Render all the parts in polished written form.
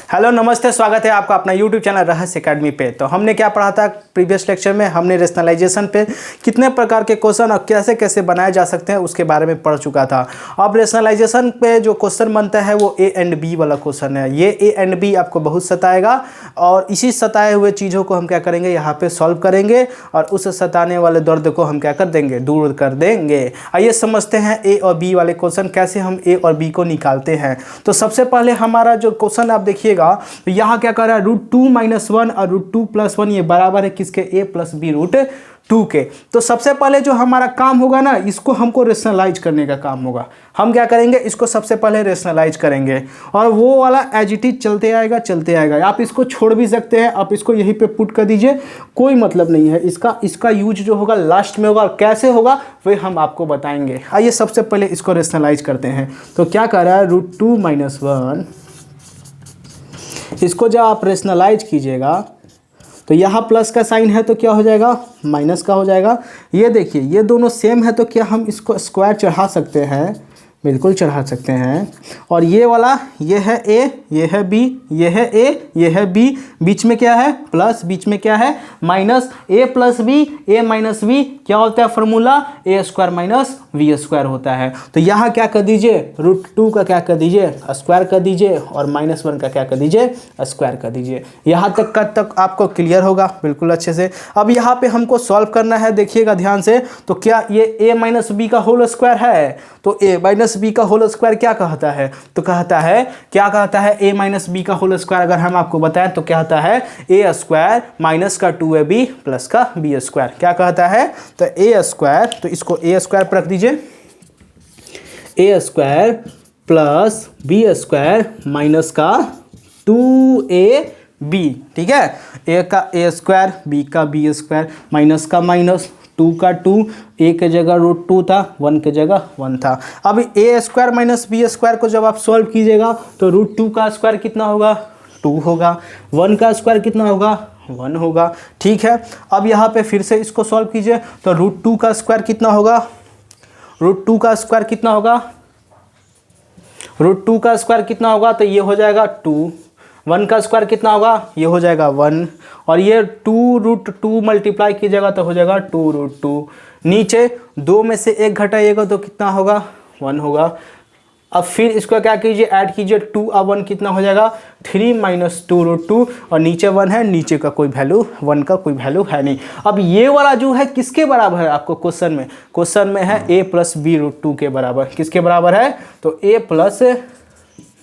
Hello नमस्ते, स्वागत है आपका अपना यूट्यूब चैनल रहस्य एकेडमी पे। तो हमने क्या पढ़ा था प्रीवियस लेक्चर में, हमने रेशनलाइजेशन पे कितने प्रकार के क्वेश्चन और कैसे कैसे बनाए जा सकते हैं उसके बारे में पढ़ चुका था। अब रेशनलाइजेशन पे जो क्वेश्चन बनता है वो ए एंड बी वाला क्वेश्चन है। ये ए एंड बी आपको बहुत सताएगा और इसी सताए हुए चीज़ों को हम क्या करेंगे, यहाँ पर सॉल्व करेंगे और उस सताने वाले दर्द को हम क्या कर देंगे, दूर कर देंगे। आइए समझते हैं ए और बी वाले क्वेश्चन कैसे हम ए और बी को निकालते हैं। तो सबसे पहले हमारा जो क्वेश्चन आप देखिएगा, तो यहाँ क्या कर रहा है, √2 - 1 और √2 + 1 ये बराबर है किसके, a + b √2 के। तो सबसे पहले जो हमारा काम होगा ना, इसको हमको रेशनलाइज करने का काम होगा। हम क्या करेंगे, इसको सबसे पहले रेशनलाइज करेंगे और वो वाला एज इट इज चलते आएगा चलते आएगा। आप इसको छोड़ भी सकते हैं, आप इसको यहीं पे पुट कर दीजिए, कोई मतलब नहीं है। इसका यूज जो होगा लास्ट में होगा और कैसे होगा वह हम आपको बताएंगे। आइए सबसे पहले इसको रेशनलाइज करते हैं। तो क्या कर रहा है, √2 - 1, इसको जब आप रेशनलाइज कीजिएगा तो यहाँ प्लस का साइन है तो क्या हो जाएगा, माइनस का हो जाएगा। ये देखिए ये दोनों सेम है तो क्या हम इसको स्क्वायर चढ़ा सकते हैं, बिल्कुल चढ़ा सकते हैं। और ये वाला ये है a, ये है b, ये है a, ये है b, बीच में क्या है प्लस, बीच में क्या है minus. a + b, a - b क्या होता है फॉर्मूला, a² - v² होता है। तो यहाँ क्या कर दीजिए, √2 का क्या कर दीजिए, स्क्वायर कर दीजिए और -1 का क्या कर दीजिए, स्क्वायर कर दीजिए। यहाँ तक आपको क्लियर होगा बिल्कुल अच्छे से। अब यहाँ पे हमको सॉल्व करना है, देखिएगा ध्यान से। तो क्या ये a - b का होल स्क्वायर है, तो a - b का होल स्क्वायर क्या कहता है, तो कहता है क्या कहता है, a - b का होल स्क्वायर अगर हम आपको बताएं तो क्या कहता है, a² माइनस का 2ab प्लस का b²। क्या कहता है, तो a², तो इसको a² पर रख दीजिए, a² प्लस b² माइनस का 2ab, ठीक है। a का a², b का b² माइनस का माइनस, 2 का 2, a के जगह √2 था, 1 के जगह 1 था। अब a² - b² को जब आप सॉल्व कीजिएगा तो √2 का स्क्वायर कितना होगा, 2 होगा, 1 का स्क्वायर कितना होगा, 1 होगा, ठीक है। अब यहाँ पे फिर से इसको सॉल्व कीजिए तो √2 का स्क्वायर कितना होगा, √2 का स्क्वायर कितना होगा, √2 का स्क्वायर कितना होगा, तो ये हो जाएगा 2। 1 का स्क्वायर कितना होगा, ये हो जाएगा 1 और ये 2√2 मल्टीप्लाई कीजिएगा तो हो जाएगा 2√2। नीचे 2 में से 1 घटाइएगा तो कितना होगा, 1 होगा। अब फिर इसको क्या कीजिए, ऐड कीजिए, 2 और 1 कितना हो जाएगा, 3 - 2√2 और नीचे 1 है, नीचे का कोई वैल्यू, 1 का कोई वैल्यू है नहीं। अब ये वाला जो है किसके बराबर है, आपको क्वेश्चन में है a + b √2 के बराबर। किसके बराबर है, तो a +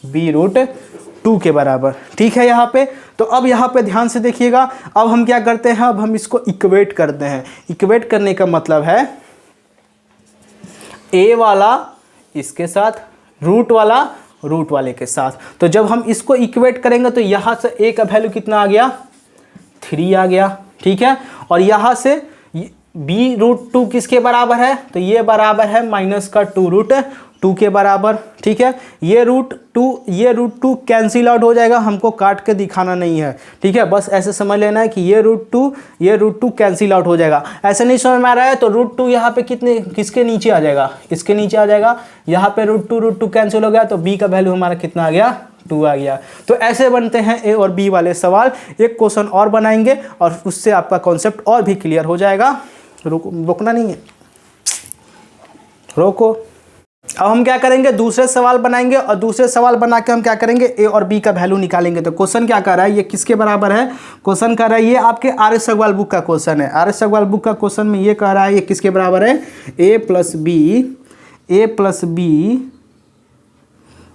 b √2 के बराबर, ठीक है यहाँ पे। तो अब यहाँ पे ध्यान से देखिएगा, अब हम क्या करते हैं, अब हम इसको इक्वेट करते हैं। इक्वेट करने का मतलब है a वाला इसके साथ, रूट वाला रूट वाले के साथ। तो जब हम इसको इक्वेट करेंगे तो यहाँ से a का वैल्यू कितना आ गया, 3 आ गया, ठीक है। और यहाँ से b √2 किसके बराबर है, तो ये बराबर है माइनस का 2√2 के बराबर, ठीक है। ये √2 कैंसिल आउट हो जाएगा, हमको काट के दिखाना नहीं है, ठीक है। बस ऐसे समझ लेना है कि ये √2 कैंसिल आउट हो जाएगा। ऐसे नहीं समझ में आ रहा है तो √2 यहाँ पे किसके नीचे आ जाएगा, इसके नीचे आ जाएगा। यहाँ पे √2 कैंसिल हो गया तो b का वैल्यू हमारा कितना आ गया, 2 आ गया। तो ऐसे बनते हैं ए और बी वाले सवाल। एक क्वेश्चन और बनाएंगे और उससे आपका कॉन्सेप्ट और भी क्लियर हो जाएगा। रोकना नहीं है, रोको। अब हम क्या करेंगे, दूसरे सवाल बनाएंगे और दूसरे सवाल बना के हम क्या करेंगे, ए और बी का वैल्यू निकालेंगे। तो क्वेश्चन क्या कर रहा है, ये किसके बराबर है, क्वेश्चन कर रहा है, ये आपके आर.एस. अग्रवाल बुक का क्वेश्चन है। आर.एस. अग्रवाल बुक का क्वेश्चन में ये कह रहा है, ये किसके बराबर है, a + b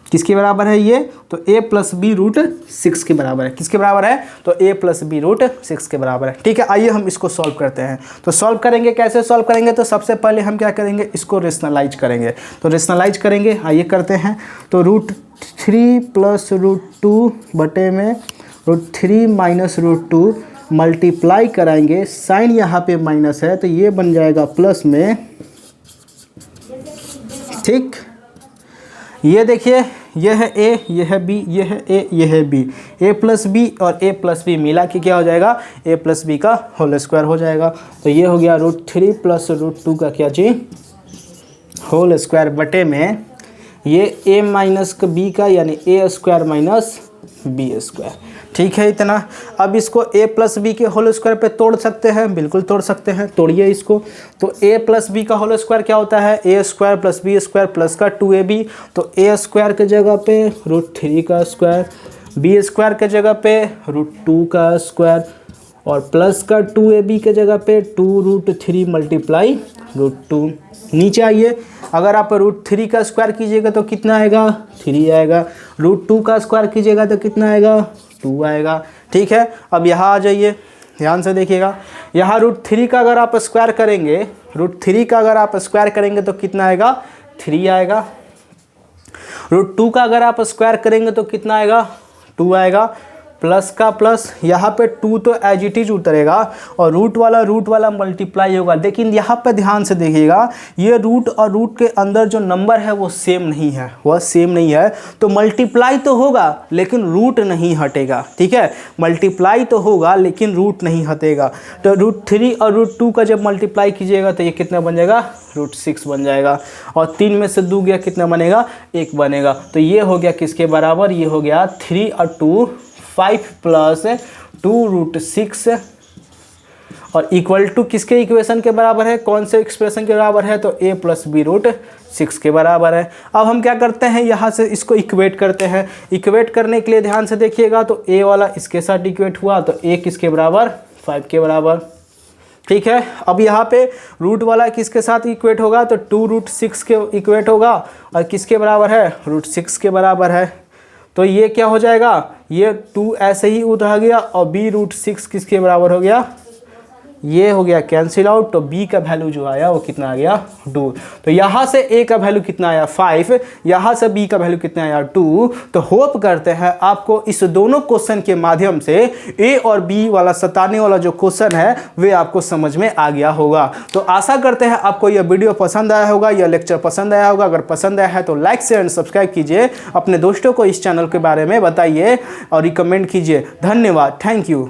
किसके बराबर है, ये तो a + b √6 के बराबर है। किसके बराबर है, तो a + b √6 के बराबर है, ठीक है। आइए हम इसको सॉल्व करते हैं। तो सॉल्व करेंगे, कैसे सॉल्व करेंगे, तो सबसे पहले हम क्या करेंगे, इसको रेशनलाइज करेंगे। तो रेशनलाइज करेंगे, आइए करते हैं। तो √3 + √2 बटे में √3 - √2 मल्टीप्लाई कराएंगे, साइन यहाँ पे माइनस है तो ये बन जाएगा प्लस में, ठीक। ये देखिए, ये है a, ये है b, ये है a, ये है b, a + b और a + b मिला के क्या हो जाएगा, a + b का होल स्क्वायर हो जाएगा। तो ये हो गया √3 + √2 का क्या चीज, होल स्क्वायर बटे में ये a - b का यानी a² - बी स्क्वायर। ठीक है इतना। अब इसको ए प्लस बी के होल स्क्वायर पे तोड़ सकते हैं, बिल्कुल तोड़ सकते हैं, तोड़िए इसको। तो ए प्लस बी का होल स्क्वायर क्या होता है, A square plus B square plus का 2ab। तो ए स्क्वायर के जगह पे √3 का स्क्वायर, बी स्क्वायर के जगह पे √2 का स्क्वायर और प्लस का 2ab के जगह पे 2√3 मल्टीप्लाई √2। नीचे आइए, अगर आप √3 का स्क्वायर कीजिएगा तो कितना आएगा, 3 आएगा। √2 का स्क्वायर कीजिएगा तो कितना आएगा, 2 आएगा। ठीक है, अब यहाँ आ जाइए, ध्यान से देखिएगा। यहाँ √3 का अगर आप स्क्वायर करेंगे, √3 का अगर आप स्क्वायर करेंगे तो कितना आएगा, 3 आएगा। √2 का अगर आप स्क्वायर करेंगे तो कितना आएगा, 2 आएगा। प्लस का प्लस, यहाँ पे 2 तो एज इट इज उतरेगा और रूट वाला मल्टीप्लाई होगा। लेकिन यहाँ पे ध्यान से देखिएगा, ये रूट और रूट के अंदर जो नंबर है वो सेम नहीं है, वह सेम नहीं है। तो मल्टीप्लाई तो होगा लेकिन रूट नहीं हटेगा। ठीक है, मल्टीप्लाई तो होगा लेकिन रूट नहीं हटेगा। तो √3 और √2 का जब मल्टीप्लाई कीजिएगा तो ये कितना बन जाएगा, √6 बन जाएगा। और 3 में से 2 गया, कितना बनेगा, 1 बनेगा। तो ये हो गया किसके बराबर, ये हो गया 3 और 2 5 प्लस 2√6 और इक्वल टू किसके इक्वेशन के बराबर है, कौन से एक्सप्रेशन के बराबर है, तो a प्लस b√6 के बराबर है। अब हम क्या करते हैं, यहाँ से इसको इक्वेट करते हैं। इक्वेट करने के लिए ध्यान से देखिएगा, तो a वाला इसके साथ इक्वेट हुआ तो a किसके बराबर, 5 के बराबर। ठीक है, अब यहाँ पे रूट वाला किसके साथ इक्वेट होगा, तो 2√6 के इक्वेट होगा और किसके बराबर है, √6 के बराबर है। तो ये क्या हो जाएगा, ये 2 ऐसे ही उधर गया और b√6 किसके बराबर हो गया, ये हो गया कैंसिल आउट। तो b का वैल्यू जो आया वो कितना आ गया, 2। तो यहाँ से a का वैल्यू कितना आया, 5, यहाँ से b का वैल्यू कितना आया, 2। तो होप करते हैं आपको इस दोनों क्वेश्चन के माध्यम से a और b वाला सताने वाला जो क्वेश्चन है वे आपको समझ में आ गया होगा। तो आशा करते हैं आपको यह वीडियो पसंद आया होगा, यह लेक्चर पसंद आया होगा। अगर पसंद आया है तो लाइक शेयर एंड सब्सक्राइब कीजिए, अपने दोस्तों को इस चैनल के बारे में बताइए और रिकमेंड कीजिए। धन्यवाद, थैंक यू।